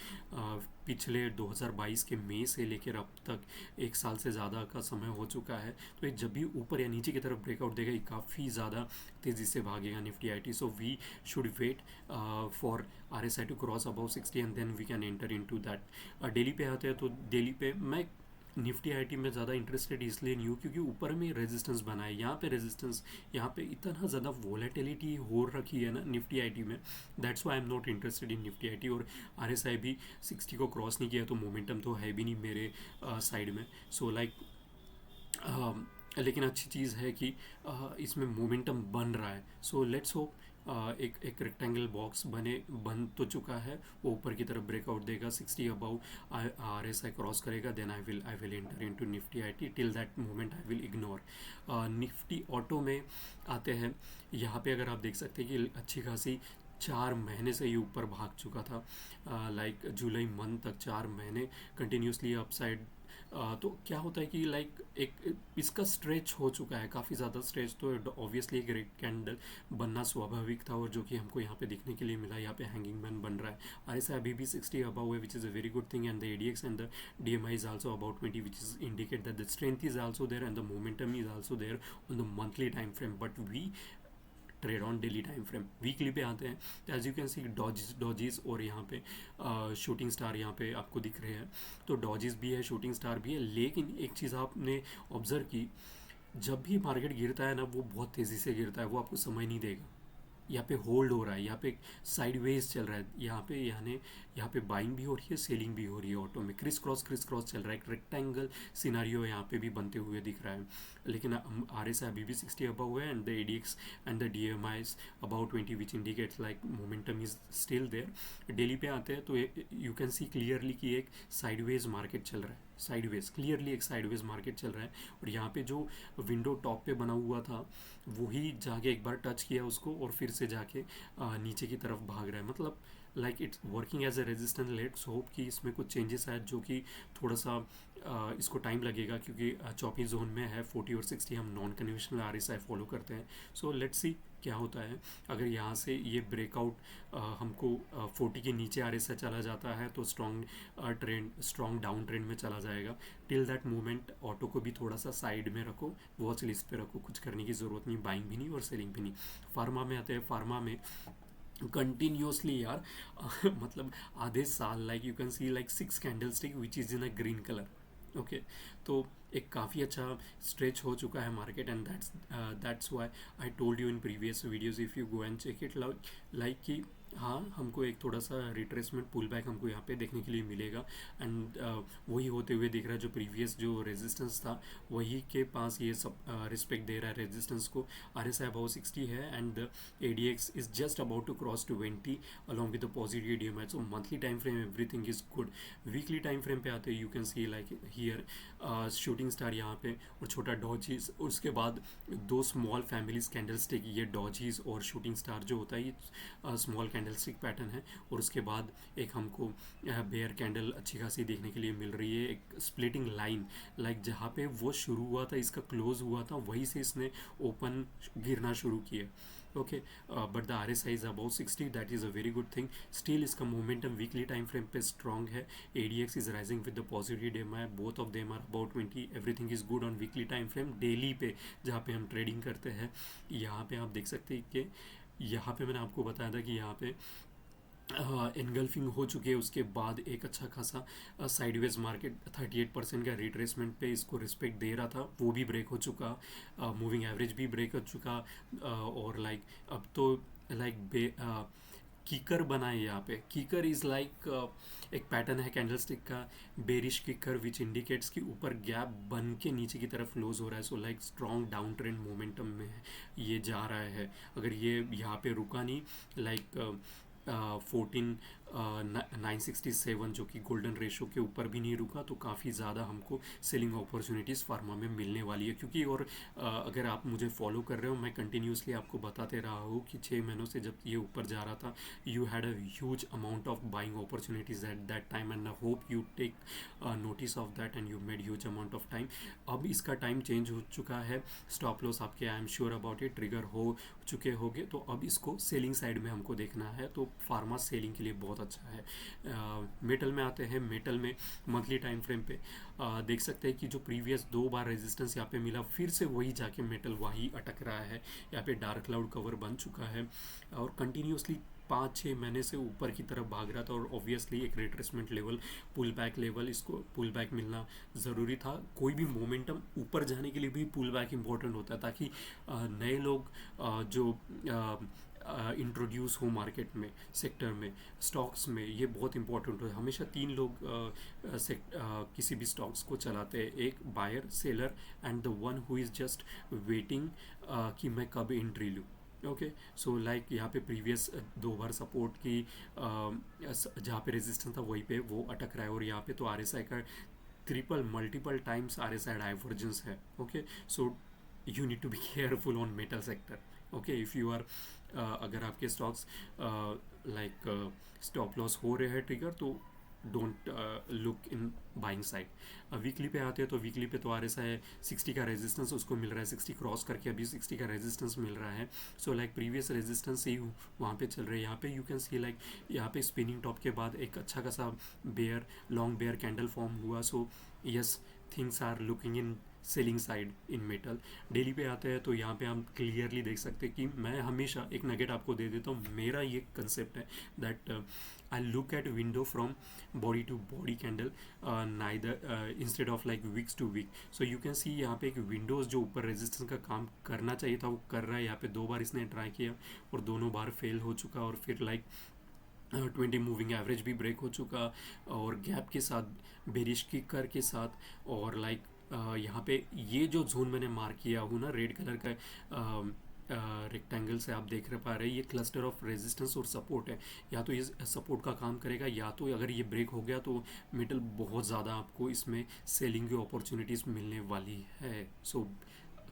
पिछले 2022 के मई से लेकर अब तक 1 साल से ज़्यादा का समय हो चुका है। तो ये जब भी ऊपर या नीचे की तरफ ब्रेकआउट देगा, ये काफ़ी ज़्यादा तेज़ी से भागेगा Nifty IT। So we should wait for RSI to cross above 60 and then we can enter into that. Daily पे आते हैं तो डेली पे मैं निफ्टी IT में ज़्यादा इंटरेस्टेड इसलिए नहीं हूँ क्योंकि ऊपर में रेजिस्टेंस बना है, यहाँ पे रेजिस्टेंस, यहाँ पे इतना ज़्यादा वोलेटिलिटी हो रखी है ना निफ्टी IT में, that's why I am not interested in Nifty IT। और RSI भी 60 को क्रॉस नहीं किया, तो मोमेंटम तो है भी नहीं मेरे साइड में। सो लाइक लेकिन अच्छी चीज़ है कि इसमें मोमेंटम बन रहा है। सो लेट्स होप एक रेक्टेंगल बॉक्स बन तो चुका है, वो ऊपर की तरफ ब्रेकआउट देगा 60 अबाउ RSI क्रॉस करेगा, then I will enter into Nifty IT। Till that moment I will ignore. Nifty auto में आते हैं। यहाँ पे अगर आप देख सकते हैं कि अच्छी खासी 4 महीने से ये ऊपर भाग चुका था, लाइक जुलाई मंथ तक 4 महीने कंटिन्यूसली अपसाइड। तो क्या होता है कि लाइक एक इसका स्ट्रेच हो चुका है, काफ़ी ज़्यादा स्ट्रेच, तो ऑब्वियसली एक रेड कैंडल बनना स्वाभाविक था, और जो कि हमको यहाँ पे दिखने के लिए मिला। यहाँ पे हैंगिंग मैन बन रहा है। RSI अभी भी 60 अबाउ है, which is a very good thing, and the ADX and the DMI is also about 20, which is indicate that the strength is also there and the momentum is also there on the monthly time frame, but we trade on daily time frame. Weekly पे आते हैं तो as you can see dojis और यहाँ पे shooting star यहाँ पे आपको दिख रहे हैं। तो डॉजिस भी है, शूटिंग स्टार भी है, लेकिन एक चीज़ आपने ऑब्जर्व की, जब भी मार्केट गिरता है ना, वो बहुत तेज़ी से गिरता है, वो आपको समझ नहीं देगा। यहाँ पे होल्ड हो रहा है, यहाँ पे साइडवेज चल रहा है, यहाँ पे बाइंग भी हो रही है, सेलिंग भी हो रही है। ऑटो में क्रिस क्रॉस चल रहा है, एक रेक्टेंगल सिनारियो यहाँ पे भी बनते हुए दिख रहा है। लेकिन RSI अभी भी 60 अबव है, and the ADX and the DMI is about 20, which indicates like momentum is still there. Daily पे आते हैं तो यू कैन सी क्लियरली कि एक साइडवेज मार्केट चल रहा है, क्लियरली एक साइडवेज मार्केट चल रहा है। और यहाँ पे जो विंडो टॉप पे बना हुआ था, वही जाके एक बार टच किया उसको, और फिर से जाके नीचे की तरफ भाग रहा है। मतलब like it's working as a resistance. Let's hope कि इसमें कुछ चेंजेस आए, जो कि थोड़ा सा इसको टाइम लगेगा, क्योंकि चौपी जोन में है 40 और 60, हम नॉन कन्वेंशनल RSI फॉलो करते हैं। सो लेट्स सी क्या होता है। अगर यहाँ से ये ब्रेकआउट हमको 40 के नीचे RSI चला जाता है, तो स्ट्रॉन्ग डाउन ट्रेंड में चला जाएगा। टिल दैट मोमेंट ऑटो को भी थोड़ा सा साइड में रखो, वॉच लिस्ट पे रखो, कुछ करने की ज़रूरत नहीं, बाइंग भी नहीं और सेलिंग भी नहीं। फार्मा में आते हैं। फार्मा में कंटिन्यूसली यार मतलब आधे साल, like you can see like 6 candle stick which is in a green colour. Okay, तो एक काफ़ी अच्छा स्ट्रेच हो चुका है market, and that's why I told you in previous videos, if you go and check it, like कि हाँ, हमको एक थोड़ा सा रिट्रेसमेंट पुल बैक हमको यहाँ पे देखने के लिए मिलेगा। एंड वही होते हुए दिख रहा है, जो प्रीवियस जो रेजिस्टेंस था वही के पास ये सब रिस्पेक्ट दे रहा है रेजिस्टेंस को। RSI अबाउ 60 है, and ADX is just about to cross 20 along with the positive DMI। So monthly time frame everything is good. Weekly time frame पे आते हैं, you can see like here shooting star यहाँ पे, और छोटा डॉजीज, उसके बाद 2 स्मॉल फैमिलीज कैंडल स्टिक, ये डॉजीज और शूटिंग स्टार जो होता है ये स्मॉल कैंडल स्टिक पैटर्न है। और उसके बाद एक हमको बेयर कैंडल अच्छी खासी देखने के लिए मिल रही है, एक स्प्लिटिंग लाइन, लाइक जहाँ पे वो शुरू हुआ था, इसका क्लोज हुआ था, वहीं से इसने ओपन गिरना शुरू किया। Okay, but the RSI is about 60, that is a very good thing. Still इसका मोमेंटम वीकली टाइम फ्रेम पे स्ट्रॉन्ग है। ADX is rising with the positive DMI, both of them are about 20, everything is good on weekly time frame. Daily पे जहाँ पे हम trading करते हैं, यहाँ पे आप देख सकते हैं कि यहाँ पे मैंने आपको बताया था कि यहाँ पे एनगल्फिंग हो चुकी है, उसके बाद एक अच्छा खासा साइडवेज मार्केट 38% का रिट्रेसमेंट पे इसको रिस्पेक्ट दे रहा था, वो भी ब्रेक हो चुका, मूविंग एवरेज भी ब्रेक हो चुका, और लाइक अब तो लाइक कीकर बना है यहाँ पे। कीकर इज़ लाइक एक पैटर्न है कैंडलस्टिक का, बेरिश कीकर, विच इंडिकेट्स कि ऊपर गैप बन के नीचे की तरफ क्लोज हो रहा है। So like strong down trend momentum में ये जा रहा है। अगर ये यहाँ पे रुका नहीं, लाइक 14,967 जो कि गोल्डन रेशो के ऊपर भी नहीं रुका, तो काफ़ी ज़्यादा हमको सेलिंग अपॉर्चुनिटीज़ फार्मा में मिलने वाली है। क्योंकि और अगर आप मुझे फॉलो कर रहे हो, मैं कंटिन्यूसली आपको बताते रहा हूँ कि 6 महीनों से जब ये ऊपर जा रहा था, you had a huge amount of buying opportunities at that time, and I hope you take notice of that and you made huge amount of time. अब इसका टाइम चेंज हो चुका है, स्टॉप लॉस आपके, I am sure about it, trigger हो चुके होंगे, तो अब इसको सेलिंग साइड में हमको देखना है। तो फार्मा सेलिंग के लिए बहुत अच्छा है। मेटल में आते हैं। मेटल में मंथली टाइम फ्रेम पे देख सकते हैं कि जो प्रीवियस 2 बार रेजिस्टेंस यहाँ पे मिला, फिर से वही जाके मेटल वही अटक रहा है। यहाँ पे डार्क क्लाउड कवर बन चुका है, और कंटिन्यूसली 5-6 महीने से ऊपर की तरफ भाग रहा था, और ऑब्वियसली एक retracement level, pull back level, इसको पुल बैक मिलना ज़रूरी था। कोई भी मोमेंटम ऊपर जाने के लिए भी पुल बैक इंपॉर्टेंट होता है, ताकि नए लोग जो इंट्रोड्यूस हो मार्केट में, सेक्टर में, स्टॉक्स में, ये बहुत इंपॉर्टेंट है। हमेशा तीन लोग किसी भी स्टॉक्स को चलाते हैं, एक buyer, seller and the one who is just waiting कि मैं कब एंट्री लूँ। ओके, सो लाइक यहाँ पे प्रीवियस 2 बार सपोर्ट की जहाँ पे रेजिस्टेंस था वहीं पे वो अटक रहा है, और यहाँ पे तो RSI का triple multiple times RSI divergence है। Okay, so you need to be careful on metal sector. Okay, if you are अगर आपके स्टॉक्स लाइक स्टॉप लॉस हो रहे हैं ट्रिगर, तो don't look in buying side. Weekly पे आते हैं तो वीकली पे तो RSI 60 का रेजिस्टेंस उसको मिल रहा है, 60 क्रॉस करके अभी 60 का रेजिस्टेंस मिल रहा है। सो लाइक प्रीवियस रेजिस्टेंस ही वहाँ पे चल रहे हैं। यहाँ पे यू कैन सी लाइक यहाँ पे स्पिनिंग टॉप के बाद एक अच्छा खासा bear, long bear candle form हुआ। So yes, things are looking in selling side in metal. Daily पे आते हैं तो यहाँ पे हम क्लियरली देख सकते हैं कि मैं हमेशा एक नगेट आपको दे देता हूँ। मेरा ये कंसेप्ट है that I look at window from body to body candle, neither instead of like wicks to wick. So you can see यहाँ पे एक विंडोज जो ऊपर रेजिस्टेंस का काम करना चाहिए था वो कर रहा है। यहाँ पे 2 बार इसने ट्राई किया और दोनों बार फेल हो चुका, और फिर लाइक 20 मूविंग एवरेज भी ब्रेक हो चुका, और गैप के साथ, बेरिश की कर के साथ, और लाइक यहाँ पे ये जो जोन मैंने मार्क किया हूँ ना रेड कलर का रेक्टेंगल से आप देख पा रहे हैं, ये क्लस्टर ऑफ रेजिस्टेंस और सपोर्ट है। या तो ये सपोर्ट का काम करेगा, या तो अगर ये ब्रेक हो गया तो मेटल बहुत ज़्यादा आपको इसमें सेलिंग की अपॉर्चुनिटीज़ मिलने वाली है। सो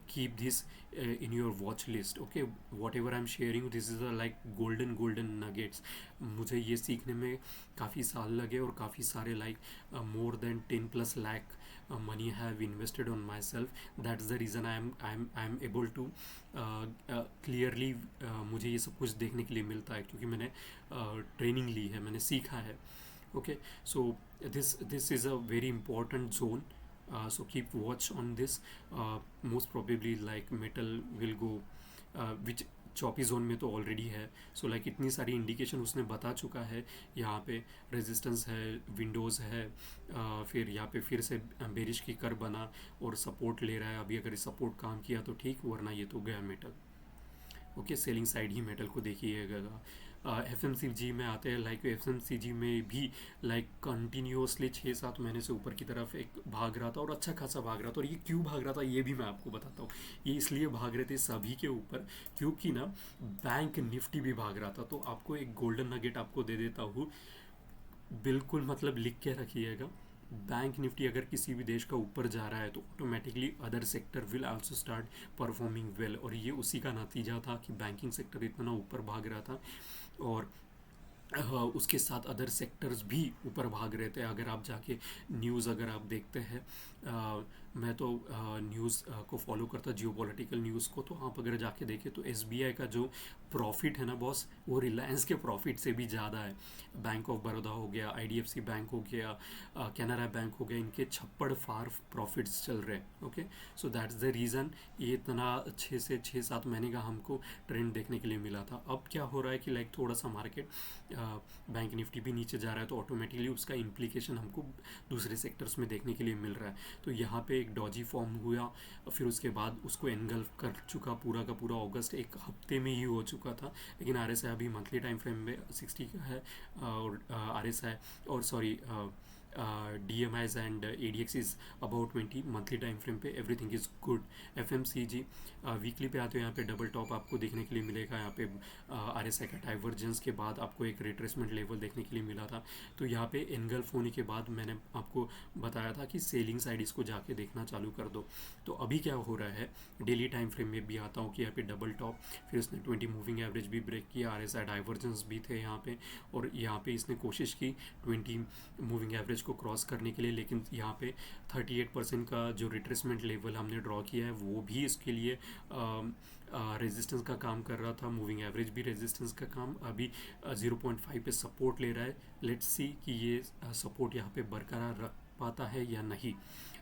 keep this in your watch list. Okay, whatever I'm sharing, this is a like golden nuggets. मुझे ये सीखने में काफ़ी साल लगे, और काफ़ी सारे like more than 10+ lakh money have invested on myself. That's the reason I'm able to clearly मुझे ये सब कुछ देखने के लिए मिलता है, क्योंकि मैंने ट्रेनिंग ली है, मैंने सीखा है। Okay, so this is a very important zone. So keep watch on this. Most probably like metal will go which चौपी जोन में तो ऑलरेडी है। सो लाइक इतनी सारी इंडिकेशन उसने बता चुका है। यहाँ पे रेजिस्टेंस है, विंडोज़ है, फिर यहाँ पे फिर से बेरिश की कर बना और सपोर्ट ले रहा है। अभी अगर सपोर्ट काम किया तो ठीक, वरना ये तो गया मेटल। ओके, सेलिंग साइड ही मेटल को देखिएगा। FMCG में आते हैं, लाइक FMCG में भी लाइक कंटिन्यूसली 6-7 महीने से ऊपर की तरफ एक भाग रहा था, और अच्छा खासा भाग रहा था। और ये क्यों भाग रहा था ये भी मैं आपको बताता हूँ। ये इसलिए भाग रहे थे सभी के ऊपर, क्योंकि ना बैंक निफ्टी भी भाग रहा था। तो आपको एक गोल्डन नगेट आपको दे देता हूँ, बिल्कुल मतलब लिख के रखिएगा। बैंक निफ्टी अगर किसी भी देश का ऊपर जा रहा है तो automatically other sector will also start performing well, और ये उसी का नतीजा था कि बैंकिंग सेक्टर इतना ऊपर भाग रहा था, और उसके साथ अदर सेक्टर्स भी ऊपर भाग रहे थे। अगर आप जाके न्यूज़ अगर आप देखते हैं, मैं तो न्यूज़ को फॉलो करता, जियोपॉलिटिकल न्यूज़ को, तो आप अगर जाके देखें तो SBI का जो प्रॉफिट है ना बॉस, वो रिलायंस के प्रॉफिट से भी ज़्यादा है। बैंक ऑफ बड़ौदा हो गया, IDFC बैंक हो गया, कैनरा बैंक हो गया, इनके छप्पड़ फार प्रॉफिट्स चल रहे हैं। Okay, so that's the reason ये इतना 6 से 7 महीने का हमको ट्रेंड देखने के लिए मिला था। अब क्या हो रहा है कि लाइक थोड़ा सा मार्केट बैंक निफ्टी भी नीचे जा रहा है, तो ऑटोमेटिकली उसका इम्प्लीकेशन हमको दूसरे सेक्टर्स में देखने के लिए मिल रहा है। तो यहाँ पे एक डॉजी फॉर्म हुआ, फिर उसके बाद उसको एनगल्फ कर चुका पूरा का पूरा। अगस्त एक हफ्ते में ही हो चुका था, लेकिन RSI अभी मंथली टाइम फ्रेम में 60 का है, और RSI और sorry DMIs and ADX is about 20 monthly time frame पे, everything is good. FMCG weekly पे आते हो, यहाँ पे डबल टॉप आपको देखने के लिए मिलेगा। यहाँ पे RSI का डाइवर्जेंस के बाद आपको एक रिट्रेसमेंट लेवल देखने के लिए मिला था। तो यहाँ पे एनगल्फ होने के बाद मैंने आपको बताया था कि सेलिंग साइड इसको जाके देखना चालू कर दो। तो अभी क्या हो रहा है, डेली टाइम फ्रेम में भी आता हूँ कि यहाँ पे डबल टॉप, फिर उसने 20 मूविंग एवरेज भी ब्रेक किया, RSI डाइवर्जेंस भी थे यहाँ पे, और यहाँ पे इसने कोशिश की 20 मूविंग एवरेज को क्रॉस करने के लिए, लेकिन यहाँ पे 38% का जो रिट्रेसमेंट लेवल हमने ड्रॉ किया है वो भी इसके लिए रेजिस्टेंस का काम कर रहा था। मूविंग एवरेज भी रेजिस्टेंस का काम अभी 0.5 पे सपोर्ट ले रहा है। लेट्स सी कि ये सपोर्ट यहाँ पे बरकरार रख पाता है या नहीं।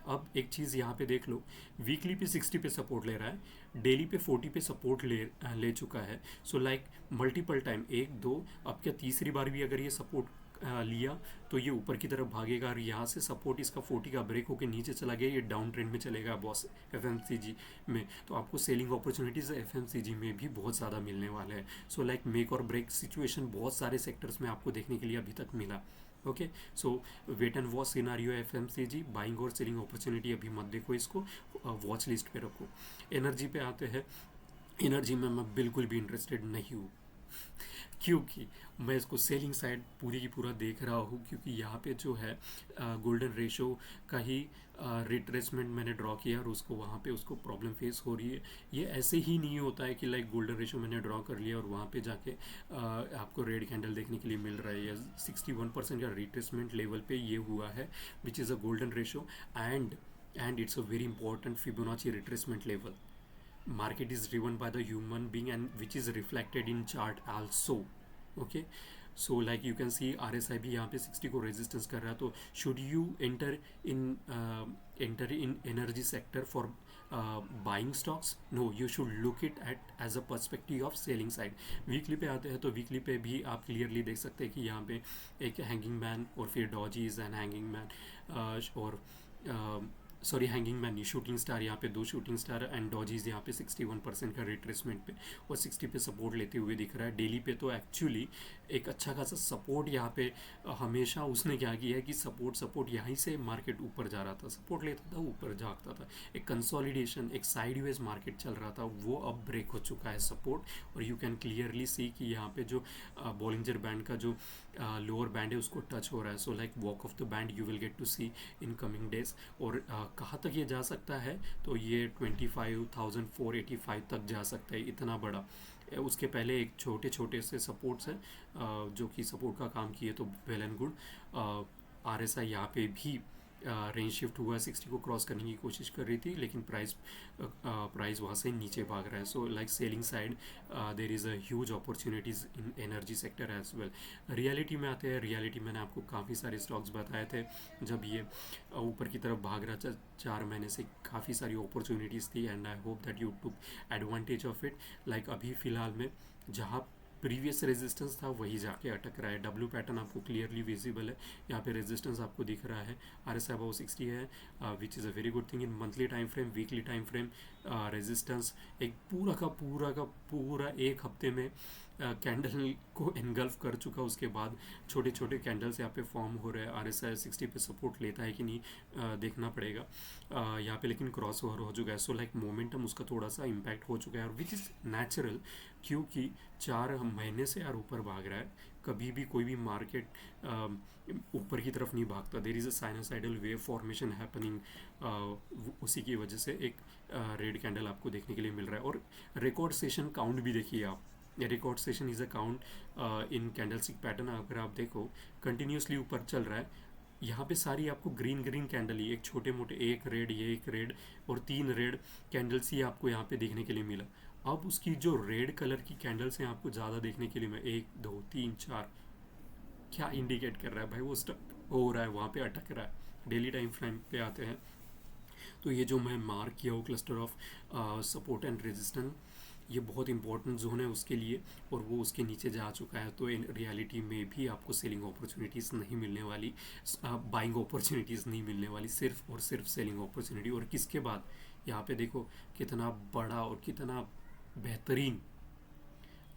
अब एक चीज़ यहाँ पे देख लो, वीकली पे 60 पे सपोर्ट ले रहा है, डेली पे 40 पे सपोर्ट ले चुका है। सो लाइक मल्टीपल टाइम, 1 2, अब क्या तीसरी बार भी अगर ये सपोर्ट लिया तो ये ऊपर की तरफ भागेगा, और यहाँ से सपोर्ट इसका 40 का ब्रेक होकर नीचे चला गया, ये डाउन ट्रेंड में चलेगा बॉस एफएमसीजी में। तो आपको सेलिंग अपॉर्चुनिटीज़ एफएमसीजी में भी बहुत ज़्यादा मिलने वाले हैं। सो लाइक मेक और ब्रेक सिचुएशन बहुत सारे सेक्टर्स में आपको देखने के लिए अभी तक मिला। Okay, so wait and watch scenario FMCG, buying और सेलिंग अपॉर्चुनिटी अभी मत देखो, इसको वॉच लिस्ट पे रखो। एनर्जी पे आते हैं। एनर्जी में मैं बिल्कुल भी इंटरेस्टेड नहीं हूँ, क्योंकि मैं इसको सेलिंग साइड पूरी की पूरा देख रहा हूँ, क्योंकि यहाँ पे जो है गोल्डन रेशो का ही रिट्रेसमेंट मैंने ड्रॉ किया, और उसको वहाँ पे उसको प्रॉब्लम फेस हो रही है। ये ऐसे ही नहीं होता है कि लाइक गोल्डन रेशो मैंने ड्रॉ कर लिया और वहाँ पे जाके आपको रेड कैंडल देखने के लिए मिल रहा है। या 61% का रिट्रेसमेंट लेवल पे ये हुआ है, which is a golden ratio, and it's a very important Fibonacci retracement level. Market is driven by the human being, and which is reflected in chart also. Okay, so like you can see RSI भी यहाँ पे 60 को resistance कर रहा है. तो should you enter in energy sector for buying stocks? No, you should look it at as a perspective of selling side. Weekly पे आते हैं तो वीकली पे भी आप क्लियरली देख सकते हैं कि यहाँ पे एक हैंगिंग मैन और फिर डॉजीज एंड हैंगिंग मैन और sorry hanging man, shooting star, यहाँ पे 2 शूटिंग स्टार एंड डॉजीज यहाँ पे 61% का रिट्रेसमेंट पे और 60 पे सपोर्ट लेते हुए दिख रहा है. डेली पे तो एक्चुअली एक अच्छा खासा सपोर्ट यहाँ पे हमेशा उसने क्या किया है कि सपोर्ट यहीं से मार्केट ऊपर जा रहा था, सपोर्ट लेता था, ऊपर जागता था, एक कंसोलिडेशन, एक साइडवेज मार्केट चल रहा था, वो अब ब्रेक हो चुका है सपोर्ट. और यू कैन क्लियरली सी कि यहाँ पे जो बॉलिंजर बैंड का जो लोअर बैंड है उसको टच हो रहा है. So like walk of the band you will get to see in coming days. और कहाँ तक ये जा सकता है, तो ये 25,485 तक जा सकता है, इतना बड़ा. उसके पहले एक छोटे छोटे से सपोर्ट्स हैं जो कि सपोर्ट का काम किए, तो वेल एंड गुड. RSI यहाँ पे भी रेंज शिफ्ट हुआ, 60 को क्रॉस करने की कोशिश कर रही थी, लेकिन प्राइस वहाँ से नीचे भाग रहा है. So like selling side there is a huge opportunities in energy sector as well. Realty में आते हैं. रियलिटी मैंने आपको काफ़ी सारे स्टॉक्स बताए थे. जब ये ऊपर की तरफ भाग रहा था 4 महीने से, काफ़ी सारी अपॉर्चुनिटीज़ थी, and I hope that you took advantage of it. Like अभी फ़िलहाल में जहाँ प्रीवियस रेजिस्टेंस था वही जाके अटक रहा है. डब्ल्यू पैटर्न आपको क्लियरली विजिबल है. यहाँ पे रेजिस्टेंस आपको दिख रहा है, RSI अबाउ 60 है, which is a very good thing. In monthly time frame, weekly time frame, resistance एक पूरा एक हफ्ते में कैंडल को एनगल्फ कर चुका. उसके बाद छोटे छोटे कैंडल्स यहाँ पे फॉर्म हो रहे हैं. RSI 60 पे सपोर्ट लेता है कि नहीं देखना पड़ेगा. यहाँ पे लेकिन क्रॉस ओवर हो चुका है. सो लाइक मोमेंटम उसका थोड़ा सा इम्पैक्ट हो चुका है, और विच इज़ नेचुरल, क्योंकि 4 महीने से यार ऊपर भाग रहा है. कभी भी कोई भी मार्केट ऊपर की तरफ नहीं भागता. There is a sinusoidal wave formation happening. उसी की वजह से एक रेड कैंडल आपको देखने के लिए मिल रहा है. और रिकॉर्ड सेशन काउंट भी देखिए आप. Record session is a count in candlestick pattern. अगर आप देखो कंटिन्यूसली ऊपर चल रहा है. यहाँ पे सारी आपको ग्रीन कैंडल ही, एक छोटे मोटे, एक रेड, ये एक रेड और 3 रेड कैंडल्स ही आपको यहाँ पे देखने के लिए मिला. अब उसकी जो रेड कलर की कैंडल्स हैं आपको ज़्यादा देखने के लिए, मैं 1 2 3 4, क्या इंडिकेट कर रहा है भाई, वो स्टक हो रहा है, वहाँ पे अटक रहा है. डेली टाइम फ्रेम पे आते हैं तो ये जो मैं मार्क किया हूँ cluster of support and resistance, ये बहुत इंपॉर्टेंट जोन है उसके लिए, और वो उसके नीचे जा चुका है. तो इन रियलिटी में भी आपको सेलिंग अपॉर्चुनिटीज़ नहीं मिलने वाली, बाइंग अपॉर्चुनिटीज़ नहीं मिलने वाली, सिर्फ और सिर्फ सेलिंग अपॉर्चुनिटी. और किसके बाद यहाँ पे देखो कितना बड़ा और कितना बेहतरीन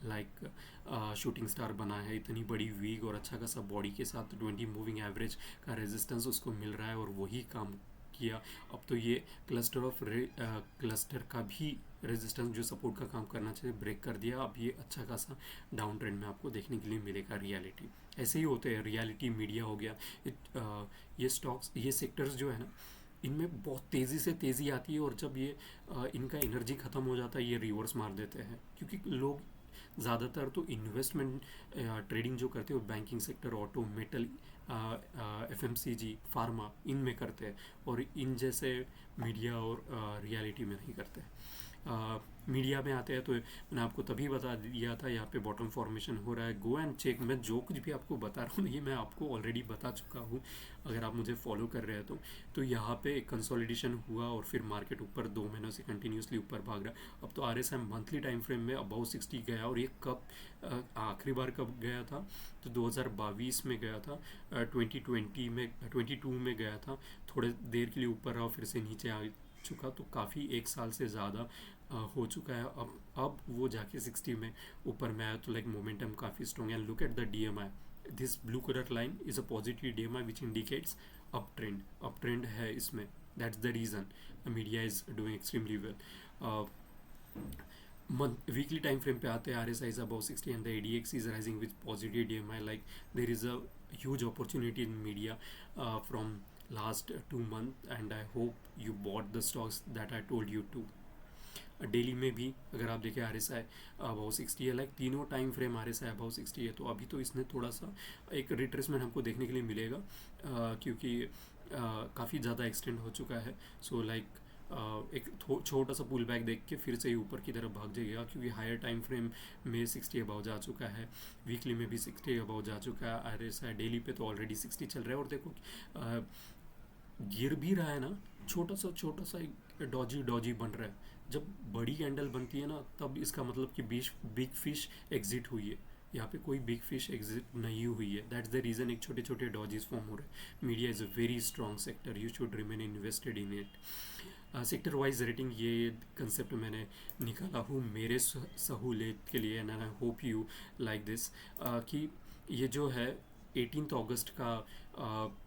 लाइक शूटिंग स्टार बना है. इतनी बड़ी वीक और अच्छा खासा बॉडी के साथ 20 मूविंग एवरेज का रेजिस्टेंस उसको मिल रहा है, और वही काम किया. अब तो ये क्लस्टर का भी रेजिस्टेंस जो सपोर्ट का काम करना चाहिए ब्रेक कर दिया. अब ये अच्छा खासा डाउन ट्रेंड में आपको देखने के लिए मिलेगा. रियलिटी ऐसे ही होते हैं. रियलिटी मीडिया हो गया, ये स्टॉक्स, ये सेक्टर्स जो है ना, इनमें बहुत तेज़ी से तेज़ी आती है, और जब ये इनका एनर्जी ख़त्म हो जाता है ये रिवर्स मार देते हैं. क्योंकि लोग ज़्यादातर तो इन्वेस्टमेंट ट्रेडिंग जो करते हो banking sector, auto, metal, FMCG, pharma, इनमें करते हैं, और इन जैसे मीडिया और रियलिटी में नहीं करते. मीडिया में आते हैं तो मैंने आपको तभी बता दिया था यहाँ पे बॉटम फॉर्मेशन हो रहा है, गो एंड चेक। मैं जो कुछ भी आपको बता रहा हूँ ये मैं आपको ऑलरेडी बता चुका हूँ, अगर आप मुझे फॉलो कर रहे हैं तो यहाँ पे एक कंसोलिडेशन हुआ और फिर मार्केट ऊपर 2 महीनों से कंटिन्यूसली ऊपर भाग रहा है। अब तो RSI मंथली टाइम फ्रेम में अबाउ 60 गया, और ये कब आखिरी बार कब गया था, तो 2022 में गया था, 2020 में 22 में गया था, थोड़े देर के लिए ऊपर रहा फिर से नीचे आ चुका, तो काफ़ी 1 साल से ज़्यादा हो चुका है। अब वो जाके 60 में ऊपर में आया, तो लाइक मोमेंटम काफ़ी स्ट्रॉन्ग है। Look at the DMI, this blue colour line is a positive DMI which indicates up trend है इसमें। That's the reason media is doing extremely well. month weekly time frame पे आते हैं, RSI is above 60 and the ADX is rising with positive DMI. Like there is a huge opportunity in media from last 2 months, and I hope you bought the stocks that I told you to. Daily में भी अगर आप देखें RSI about 60 है, like तीनों time frame RSI about 60 है, तो अभी तो इसने थोड़ा सा एक रिट्रेसमेंट हमको देखने के लिए मिलेगा, क्योंकि काफ़ी ज़्यादा एक्सटेंड हो चुका है। सो लाइक एक छोटा सा पुल बैक देख के फिर से ही ऊपर की तरफ भाग जाएगा, क्योंकि हायर टाइम फ्रेम में 60 अबाउ जा चुका है, वीकली में भी 60 अबाउ जा चुका है। RSI डेली पे तो ऑलरेडी 60 चल रहा है, और देखो गिर भी रहा है ना, छोटा सा एक डॉजी बन रहा है। जब बड़ी कैंडल बनती है ना, तब इसका मतलब कि बिग फिश एग्जिट हुई है। यहाँ पे कोई बिग फिश एग्जिट नहीं हुई है, दैट्स द रीज़न एक छोटे छोटे डॉजेस फॉर्म हो रहे हैं। Media is a very strong sector, you should remain invested in it. Sector wise rating, ये कंसेप्ट मैंने निकाला हूँ मेरे सहूलियत के लिए, and I hope you like this, कि ये जो है 18 अगस्त का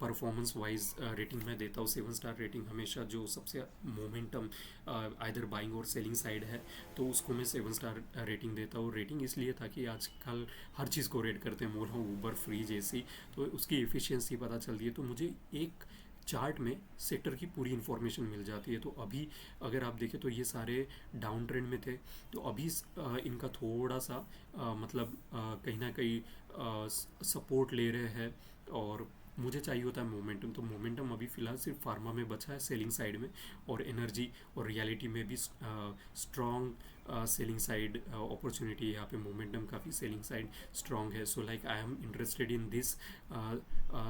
परफॉर्मेंस वाइज रेटिंग मैं देता हूँ 7 स्टार रेटिंग हमेशा। जो सबसे मोमेंटम आइदर बाइंग और सेलिंग साइड है, तो उसको मैं 7 स्टार रेटिंग देता हूँ। रेटिंग इसलिए ताकि आजकल हर चीज़ को रेट करते हैं, मोल ऊबर फ्री जैसी, तो उसकी एफिशिएंसी पता चलती है, तो मुझे एक चार्ट में सेक्टर की पूरी इन्फॉर्मेशन मिल जाती है। तो अभी अगर आप देखें तो ये सारे डाउन ट्रेंड में थे, तो अभी इनका थोड़ा सा मतलब कहीं ना कहीं सपोर्ट ले रहे हैं, और मुझे चाहिए होता है मोमेंटम, तो मोमेंटम अभी फ़िलहाल सिर्फ फार्मा में बचा है सेलिंग साइड में, और एनर्जी और रियलिटी में भी स्ट्रॉन्ग सेलिंग साइड अपॉर्चुनिटी है। यहाँ पे मोमेंटम काफ़ी सेलिंग साइड स्ट्रॉन्ग है। So like I am interested in this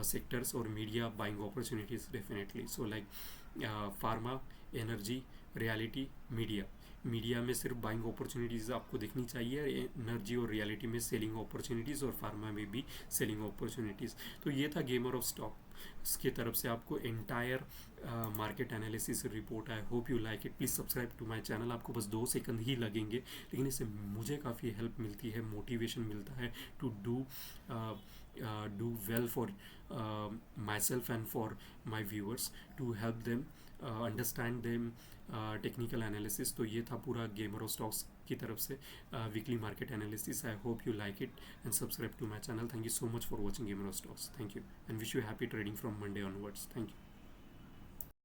sectors, और media buying opportunities definitely. So like pharma, energy, reality, media में सिर्फ बाइंग अपॉर्चुनिटीज़ आपको देखनी चाहिए, एनर्जी और रियलिटी में सेलिंग अपॉर्चुनिटीज़, और फार्मा में भी सेलिंग अपॉर्चुनिटीज़। तो ये था गेमर ऑफ स्टॉक की तरफ से आपको entire market analysis report. I hope you like it, please subscribe to my channel. आपको बस 2 सेकंड ही लगेंगे, लेकिन इससे मुझे काफ़ी हेल्प मिलती है, मोटिवेशन मिलता है to do well for myself and for my viewers, to help them understand them technical analysis. तो ये था पूरा गेमर ऑफ स्टॉक्स की तरफ से weekly market analysis. I hope you like it and subscribe to my channel. Thank you so much for watching gamer of stocks. Thank you and wish you happy trading from Monday onwards. Thank you.